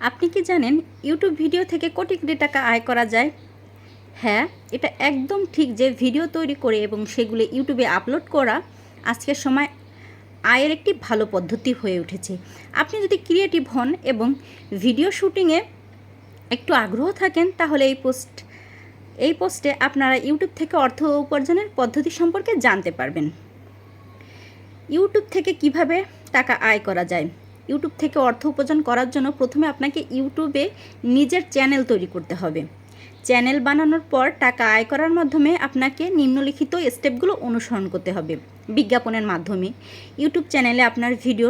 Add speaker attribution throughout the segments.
Speaker 1: আপনি কি জানেন ইউটিউব ভিডিও থেকে কোটি কোটি টাকা আয় করা যায়? হ্যাঁ, এটা একদম ঠিক যে ভিডিও তৈরি করে এবং সেগুলো ইউটিউবে আপলোড করা আজকের সময় আয়ের একটি ভালো পদ্ধতি হয়ে উঠেছে। আপনি যদি ক্রিয়েটিভ হন এবং ভিডিও শুটিংয়ে একটু আগ্রহ থাকেন তাহলে এই পোস্টে আপনারা ইউটিউব থেকে অর্থ উপার্জনের পদ্ধতি সম্পর্কে জানতে পারবেন। ইউটিউব থেকে কিভাবে টাকা আয় করা যায়? ইউটিউব থেকে অর্থ উপার্জন করার জন্য প্রথমে আপনাকে ইউটিউবে নিজের চ্যানেল তৈরি করতে হবে। চ্যানেল বানানোর পর টাকা আয় করার মাধ্যমে আপনাকে নিম্নলিখিত স্টেপগুলো অনুসরণ করতে হবে। বিজ্ঞাপনের মাধ্যমে ইউটিউব চ্যানেলে আপনার ভিডিও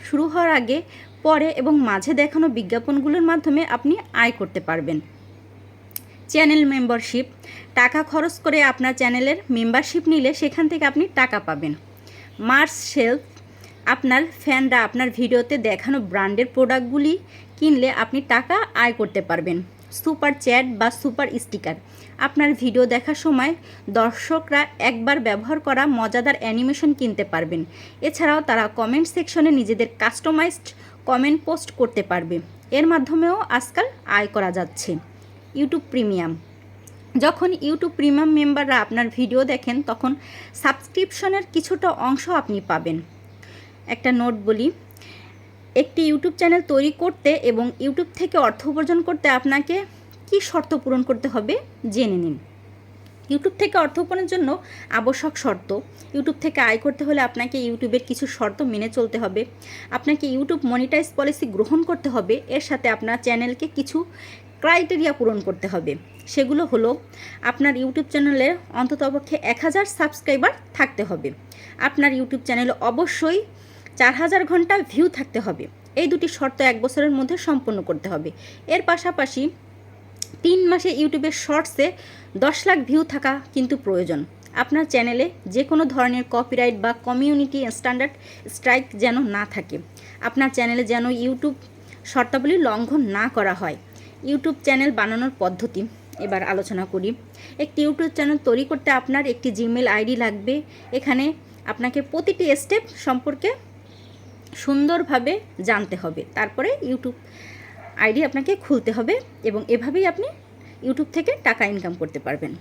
Speaker 1: শুরু হওয়ার আগে, পরে এবং মাঝে দেখানো বিজ্ঞাপনগুলোর মাধ্যমে আপনি আয় করতে পারবেন। চ্যানেল মেম্বারশিপ, টাকা খরচ করে আপনার চ্যানেলের মেম্বারশিপ নিলে সেখান থেকে আপনি টাকা পাবেন। মার্চ সেলফ, আপনার ফ্যানরা আপনার ভিডিওতে দেখানো ব্র্যান্ডের প্রোডাক্টগুলি কিনলে আপনি টাকা আয় করতে পারবেন। সুপার চ্যাট বা সুপার স্টিকার, আপনার ভিডিও দেখার সময় দর্শকরা একবার ব্যবহার করা মজাদার অ্যানিমেশন কিনতে পারবেন। এছাড়াও তারা কমেন্ট সেকশনে নিজেদের কাস্টমাইজড কমেন্ট পোস্ট করতে পারবে। এর মাধ্যমেও আজকাল আয় করা যাচ্ছে। ইউটিউব প্রিমিয়াম, যখন ইউটিউব প্রিমিয়াম মেম্বাররা আপনার ভিডিও দেখেন তখন সাবস্ক্রিপশনের কিছুটা অংশ আপনি পাবেন। একটা নোট বলি, একটি ইউটিউব চ্যানেল তৈরি করতে এবং ইউটিউব থেকে অর্থ উপার্জন করতে আপনাকে কি শর্ত পূরণ করতে হবে জেনে নিন। ইউটিউব থেকে অর্থ উপার্জনের জন্য আবশ্যক শর্ত: ইউটিউব থেকে আয় করতে হলে আপনাকে ইউটিউবের কিছু শর্ত মেনে চলতে হবে। আপনাকে ইউটিউব মনিটাইজ পলিসি গ্রহণ করতে হবে। এর সাথে আপনার চ্যানেলকে কিছু ক্রাইটেরিয়া পূরণ করতে হবে। সেগুলো হলো, আপনার ইউটিউব চ্যানেলে অন্ততপক্ষে 1000 সাবস্ক্রাইবার থাকতে হবে। আপনার ইউটিউব চ্যানেলে অবশ্যই 4000 ঘন্টা ভিউ থাকতে হবে। এই দুটি শর্ত 1 বছরের মধ্যে সম্পন্ন করতে হবে। এর পাশাপাশি 3 মাসে ইউটিউবের শর্টসে 10 লাখ ভিউ থাকা কিন্তু প্রয়োজন। আপনার চ্যানেলে যে কোনো ধরনের কপিরাইট বা কমিউনিটি স্ট্যান্ডার্ড স্ট্রাইক যেন না থাকে। আপনার চ্যানেলে যেন ইউটিউব শর্তাবলী লঙ্ঘন না করা হয়। ইউটিউব চ্যানেল বানানোর পদ্ধতি এবার আলোচনা করি। একটি ইউটিউব চ্যানেল তৈরি করতে আপনার একটি জিমেল আইডি লাগবে। এখানে আপনাকে প্রতিটি স্টেপ সম্পর্কে সুন্দরভাবে জানতে হবে। তারপরে ইউটিউব আইডি আপনাকে খুলতে হবে এবং এভাবেই আপনি ইউটিউব থেকে টাকা ইনকাম করতে পারবেন।